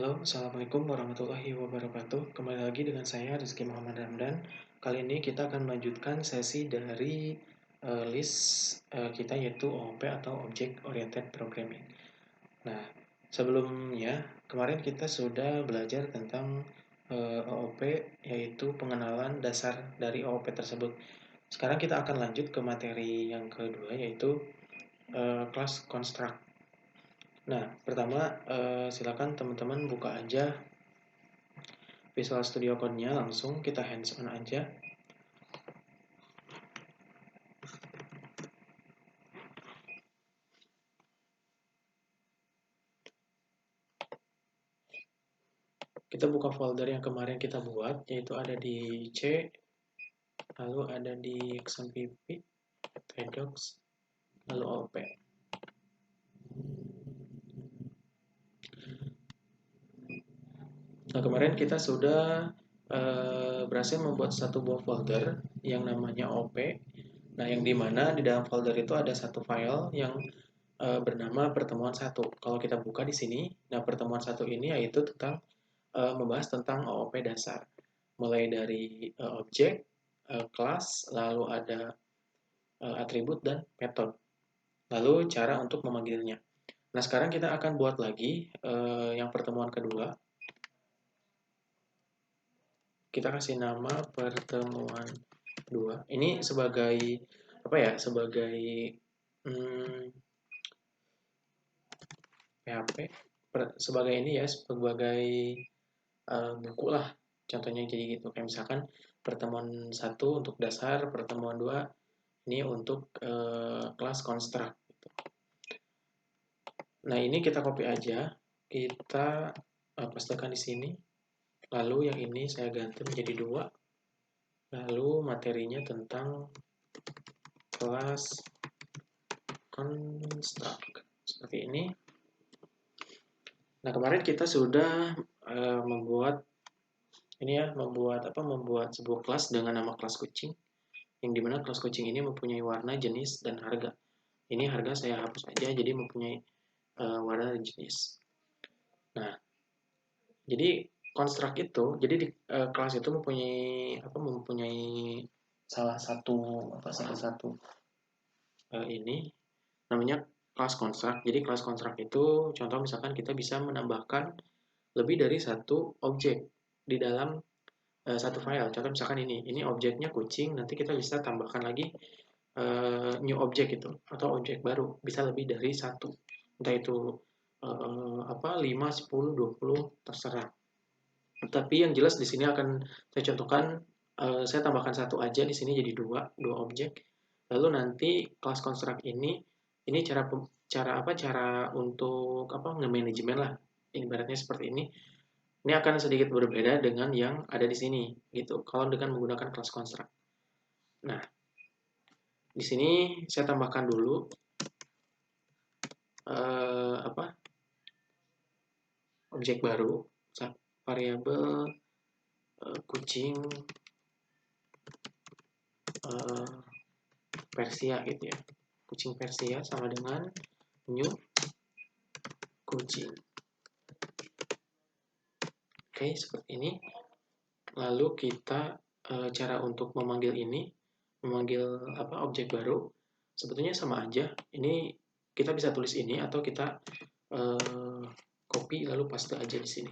Halo, Assalamualaikum warahmatullahi wabarakatuh. Kembali lagi dengan saya Rizky Muhammad Ramdan. Kali ini kita akan melanjutkan sesi dari list kita yaitu OOP atau Object Oriented Programming. Nah, sebelumnya kemarin kita sudah belajar tentang OOP yaitu pengenalan dasar dari OOP tersebut. Sekarang kita akan lanjut ke materi yang kedua yaitu class construct. Nah, pertama silakan teman-teman buka aja Visual Studio Code-nya, langsung kita hands on aja. Kita buka folder yang kemarin kita buat, yaitu ada di C, lalu ada di XMPP, Tdocs, lalu OP. Nah, kemarin kita sudah berhasil membuat satu buah folder yang namanya OP. Nah, yang dimana di dalam folder itu ada satu file yang bernama pertemuan satu. Kalau kita buka di sini, nah pertemuan satu ini yaitu tentang membahas tentang OOP dasar. Mulai dari objek, kelas, lalu ada atribut dan metode. Lalu cara untuk memanggilnya. Nah, sekarang kita akan buat lagi yang pertemuan kedua. Kita kasih nama pertemuan 2. Ini sebagai apa ya? Sebagai PHP sebagai ini ya, sebagai buku lah. Contohnya jadi gitu. Kayak misalkan pertemuan 1 untuk dasar, pertemuan 2 ini untuk kelas construct. Nah, ini kita copy aja. Kita pastekan di sini. Lalu yang ini saya ganti menjadi 2. Lalu materinya tentang kelas construct. Seperti ini. Nah, kemarin kita sudah membuat sebuah kelas dengan nama kelas kucing, yang dimana kelas kucing ini mempunyai warna, jenis, dan harga. Ini harga saya hapus aja, jadi mempunyai warna dan jenis. Nah, jadi construct itu, jadi di kelas itu mempunyai salah satu ini namanya kelas construct. Jadi kelas construct itu contoh misalkan kita bisa menambahkan lebih dari satu objek di dalam satu file. Contoh misalkan ini objeknya kucing, nanti kita bisa tambahkan lagi new object itu atau objek baru, bisa lebih dari satu. Entah itu 5, 10, 20 terserah. Tapi yang jelas di sini akan saya contohkan, saya tambahkan satu aja di sini jadi dua objek. Lalu nanti kelas construct ini cara untuk nge-manajemen lah. Ibaratnya seperti ini. Ini akan sedikit berbeda dengan yang ada di sini gitu. Kalau dengan menggunakan kelas construct. Nah, di sini saya tambahkan dulu objek baru, variabel kucing Persia gitu ya. Kucing Persia sama dengan new kucing. Oke, seperti ini. Lalu kita cara untuk memanggil objek baru, sebetulnya sama aja. Ini kita bisa tulis ini atau kita copy lalu paste aja di sini.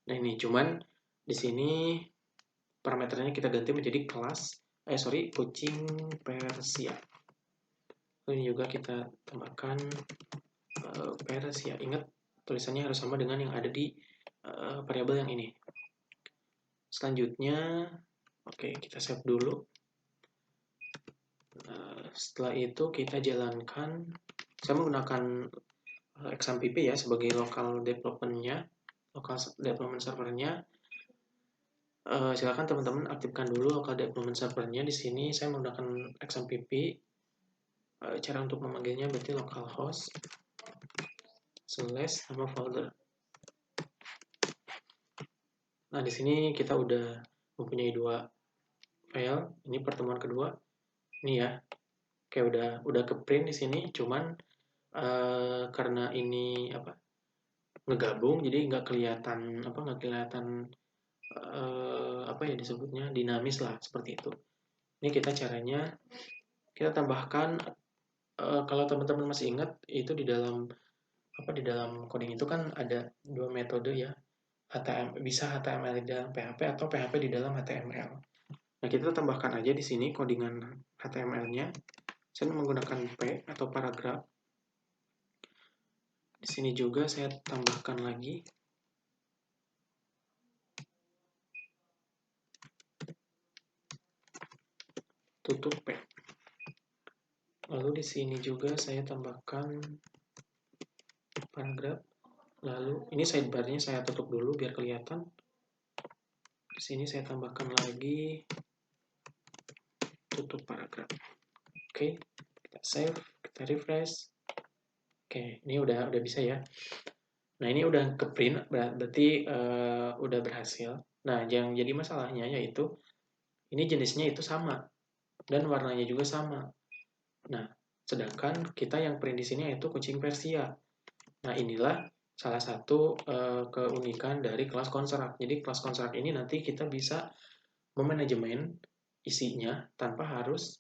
Nah, ini cuman di sini parameternya kita ganti menjadi kucing Persia. Ini juga kita tambahkan Persia. Ingat tulisannya harus sama dengan yang ada di variabel yang ini. Selanjutnya, oke, kita save dulu. Setelah itu kita jalankan. Saya menggunakan XMPP ya sebagai local development servernya. Silakan teman-teman aktifkan dulu local development servernya. Di sini saya menggunakan XMPP. Cara untuk memanggilnya berarti localhost / nama folder. Nah, di sini kita udah mempunyai 2 file. Ini pertemuan kedua. Ini ya. Kayak udah ke print di sini, cuman karena ini ngegabung, jadi nggak kelihatan apa ya disebutnya dinamis lah seperti itu. Ini kita caranya kita tambahkan kalau teman-teman masih ingat itu di dalam coding itu kan ada dua metode ya. Bisa HTML di dalam PHP atau PHP di dalam HTML. Nah, kita tambahkan aja di sini codingan HTML-nya. Saya menggunakan P atau paragraf. Di sini juga saya tambahkan lagi tutup P. Lalu di sini juga saya tambahkan paragraf. Lalu ini sidebar-nya saya tutup dulu biar kelihatan. Di sini saya tambahkan lagi tutup paragraf. Oke, kita save, kita refresh. Oke, ini udah bisa ya. Nah, ini udah ke print, berarti udah berhasil. Nah, yang jadi masalahnya yaitu ini jenisnya itu sama dan warnanya juga sama. Nah, sedangkan kita yang print di sini yaitu kucing Persia. Nah, inilah salah satu keunikan dari kelas construct. Jadi kelas construct ini nanti kita bisa memanajemen isinya tanpa harus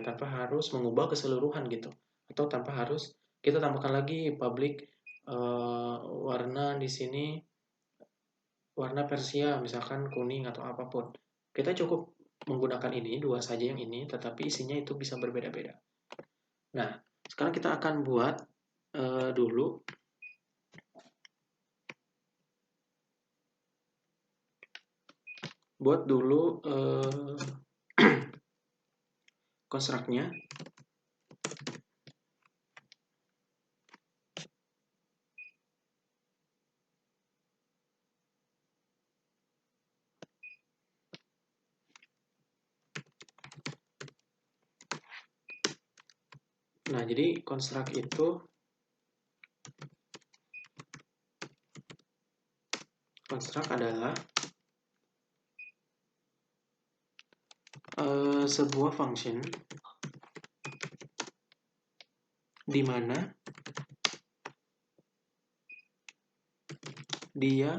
tanpa harus mengubah keseluruhan gitu, atau tanpa harus kita tambahkan lagi public warna di sini warna Persia misalkan kuning atau apapun. Kita cukup menggunakan ini dua saja yang ini, tetapi isinya itu bisa berbeda-beda. Nah, sekarang kita akan buat dulu konstruknya. Nah, jadi konstruk itu adalah sebuah function di mana dia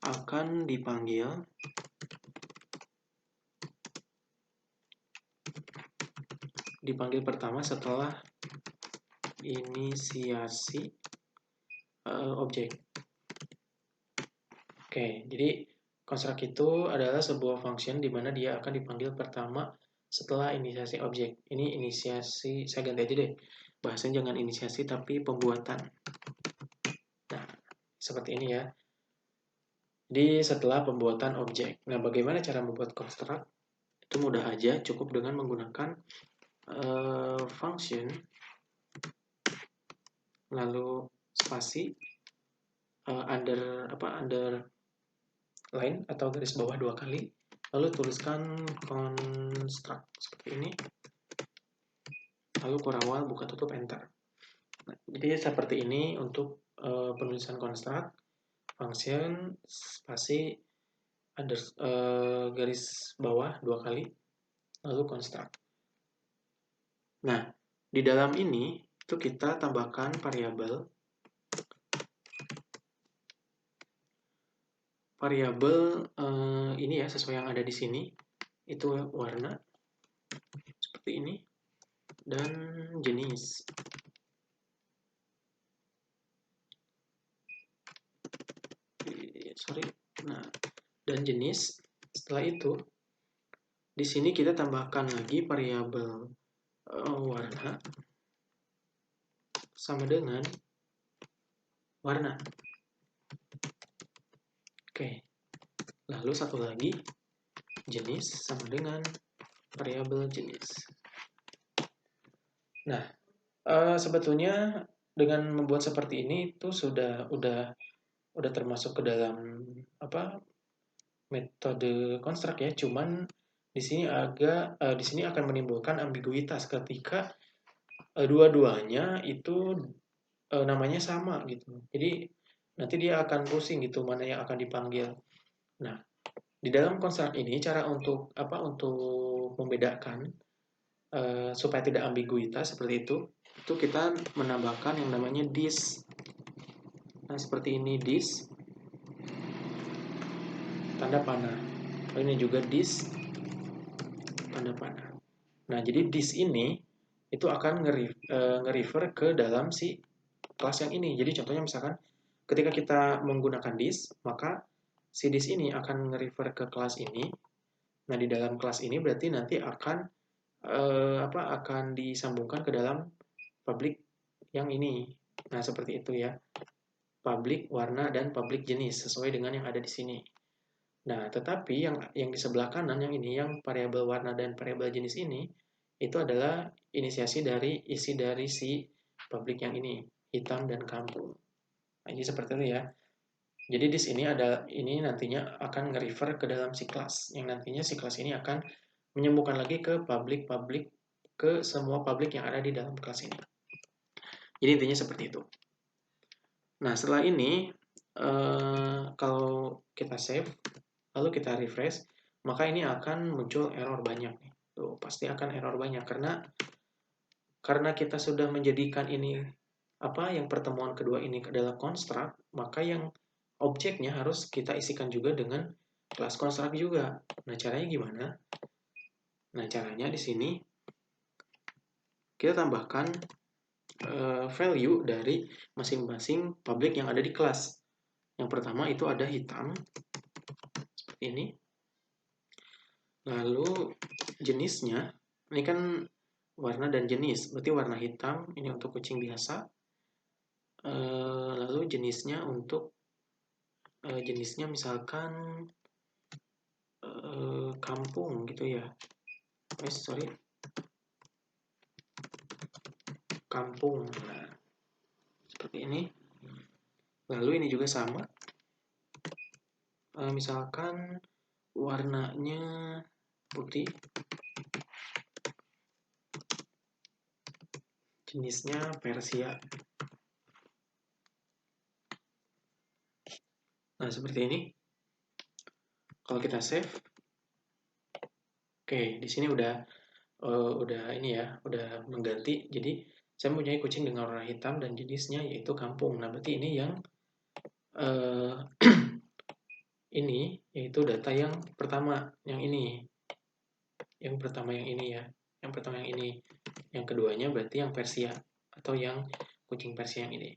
akan dipanggil pertama setelah inisiasi objek. Oke, jadi konstruk itu adalah sebuah function di mana dia akan dipanggil pertama setelah inisiasi objek. Ini inisiasi, saya ganti aja deh. Bahasanya jangan inisiasi tapi pembuatan. Nah, seperti ini ya. Jadi setelah pembuatan objek. Nah, bagaimana cara membuat konstruk? Itu mudah aja, cukup dengan menggunakan function lalu spasi underline atau garis bawah 2 kali, lalu tuliskan construct seperti ini, lalu kurawal buka tutup enter. Nah, jadi seperti ini untuk penulisan construct, function spasi garis bawah 2 kali, lalu construct. Nah, di dalam ini itu kita tambahkan variabel ini ya sesuai yang ada di sini, itu warna seperti ini dan jenis. Nah, dan jenis. Setelah itu di sini kita tambahkan lagi variabel warna sama dengan warna. Oke. Lalu satu lagi jenis sama dengan variabel jenis. Nah, sebetulnya dengan membuat seperti ini itu udah termasuk ke dalam metode konstruk ya. Cuman di sini akan menimbulkan ambiguitas ketika dua-duanya itu namanya sama gitu. Jadi nanti dia akan pusing gitu mana yang akan dipanggil. Nah, di dalam konstruk ini cara untuk membedakan supaya tidak ambiguitas seperti itu kita menambahkan yang namanya this. Nah, seperti ini this, tanda panah. Ini juga this, tanda panah. Nah, jadi this ini itu akan nge-refer ke dalam si kelas yang ini. Jadi contohnya misalkan ketika kita menggunakan this, maka si this ini akan nge-refer ke kelas ini. Nah, di dalam kelas ini berarti nanti akan akan disambungkan ke dalam public yang ini. Nah, seperti itu ya. Public warna dan public jenis sesuai dengan yang ada di sini. Nah, tetapi yang di sebelah kanan yang ini, yang variabel warna dan variabel jenis ini, itu adalah inisiasi dari isi dari si public yang ini, hitam dan kampung. Nah, ini seperti itu ya. Jadi di sini ini nantinya akan nge-refer ke dalam si kelas, yang nantinya si kelas ini akan menyambungkan lagi ke public ke semua public yang ada di dalam kelas ini. Jadi intinya seperti itu. Nah, setelah ini kalau kita save lalu kita refresh, maka ini akan muncul error banyak. Tuh, pasti akan error banyak karena kita sudah menjadikan ini yang pertemuan kedua ini adalah construct, maka yang objeknya harus kita isikan juga dengan kelas construct juga. Nah, caranya gimana? Nah, caranya di sini kita tambahkan value dari masing-masing public yang ada di kelas. Yang pertama itu ada hitam, seperti ini. Lalu jenisnya, ini kan warna dan jenis, berarti warna hitam ini untuk kucing biasa. Lalu jenisnya jenisnya misalkan kampung gitu ya. Sorry, kampung. Nah, seperti ini. Lalu ini juga sama. Misalkan warnanya putih, jenisnya Persia. Nah, seperti ini. Kalau kita save, oke, di sini udah ini ya, udah mengganti. Jadi saya mempunyai kucing dengan warna hitam dan jenisnya yaitu kampung. Nah, berarti ini yang ini yaitu data yang pertama, yang ini. Yang pertama yang ini ya. Yang pertama yang ini. Yang keduanya berarti yang Persia atau yang kucing Persia yang ini.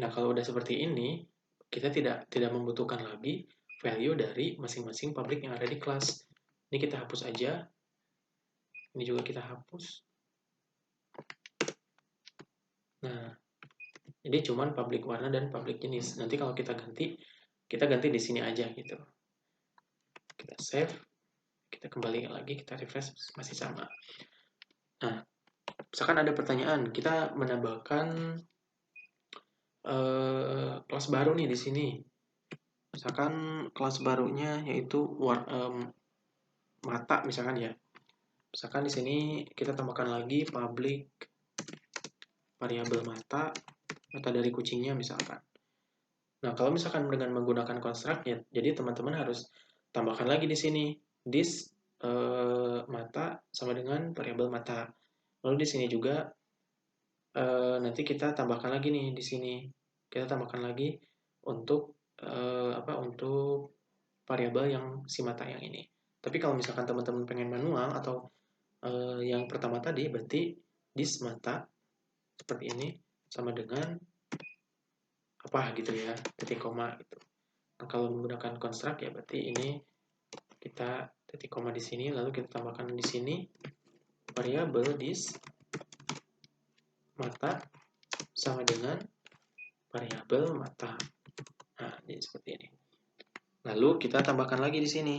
Nah, kalau udah seperti ini, kita tidak membutuhkan lagi value dari masing-masing public yang ada di kelas. Ini kita hapus aja. Ini juga kita hapus. Nah, jadi cuman public warna dan public jenis. Nanti kalau kita ganti di sini aja gitu. Kita save, kita kembali lagi, kita refresh, masih sama. Nah, misalkan ada pertanyaan, kita menambahkan kelas baru nih di sini. Misalkan kelas barunya yaitu mata misalkan ya. Misalkan di sini kita tambahkan lagi public variabel mata dari kucingnya misalkan. Nah, kalau misalkan dengan menggunakan construct ya, jadi teman-teman harus tambahkan lagi di sini this mata sama dengan variabel mata. Lalu di sini juga nanti kita tambahkan lagi nih di sini. Kita tambahkan lagi untuk untuk variabel yang si mata yang ini. Tapi kalau misalkan teman-teman pengen manual atau yang pertama tadi berarti this mata seperti ini sama dengan apa gitu ya, titik koma gitu. Nah, kalau menggunakan construct ya berarti ini kita titik koma di sini lalu kita tambahkan di sini variabel this mata sama dengan variabel mata. Nah, jadi seperti ini. Lalu kita tambahkan lagi di sini.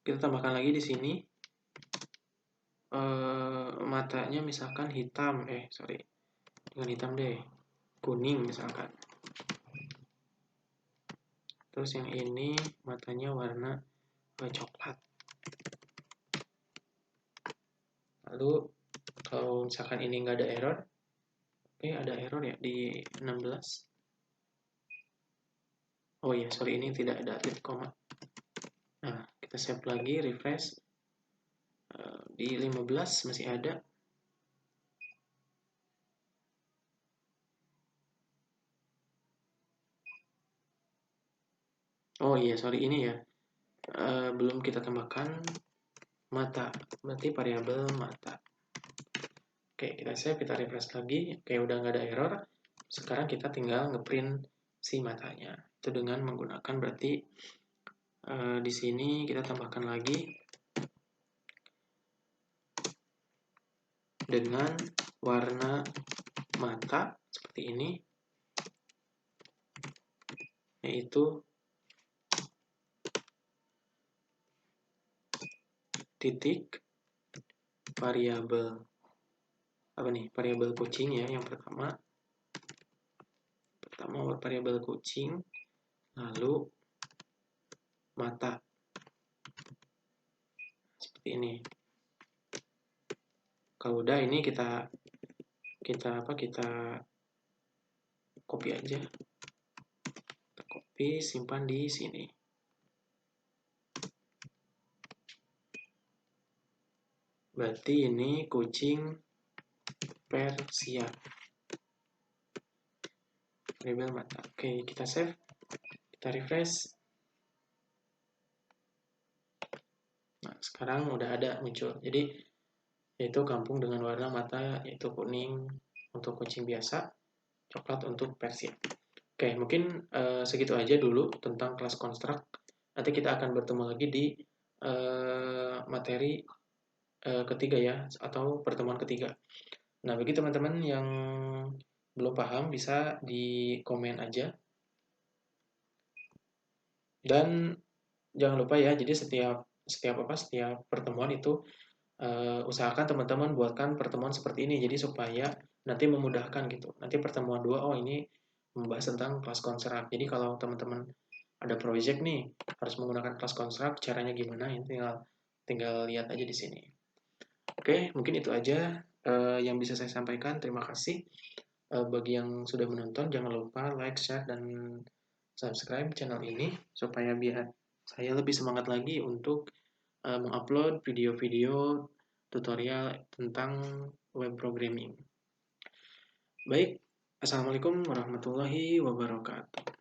Kita tambahkan lagi di sini matanya misalkan hitam, jangan hitam deh, kuning misalkan. Terus yang ini matanya warna coklat. Lalu kalau misalkan ini nggak ada error, ada error ya di 16. Oh iya, sorry, ini tidak ada titik koma. Nah, kita save lagi, refresh. Di 15 masih ada. Oh iya, sorry, ini ya. Belum kita tambahkan mata, berarti variabel mata. Oke, kita save, kita refresh lagi. Oke, udah nggak ada error. Sekarang kita tinggal ngeprint si matanya. Itu dengan menggunakan berarti di sini kita tambahkan lagi dengan warna mata seperti ini, yaitu titik variabel apa nih, variabel kucing ya, yang pertama variabel kucing, lalu mata seperti ini. Kalau udah, ini kita copy aja, kita copy, simpan di sini. Berarti ini kucing Persia, variabel mata. Oke, kita save, kita refresh. Nah, sekarang udah ada muncul. Jadi yaitu kampung dengan warna mata yaitu kuning untuk kucing biasa, coklat untuk Persia. Oke, mungkin segitu aja dulu tentang kelas construct. Nanti kita akan bertemu lagi di materi ketiga ya, atau pertemuan ketiga. Nah, bagi teman-teman yang belum paham bisa di komen aja. Dan jangan lupa ya, jadi setiap pertemuan itu usahakan teman-teman buatkan pertemuan seperti ini, jadi supaya nanti memudahkan gitu. Nanti pertemuan 2, oh ini membahas tentang kelas construct. Jadi kalau teman-teman ada project nih, harus menggunakan kelas construct, caranya gimana, ini tinggal lihat aja di sini. Oke, mungkin itu aja yang bisa saya sampaikan. Terima kasih bagi yang sudah menonton. Jangan lupa like, share, dan subscribe channel ini supaya biar saya lebih semangat lagi untuk mengupload video-video tutorial tentang web programming. Baik, assalamualaikum warahmatullahi wabarakatuh.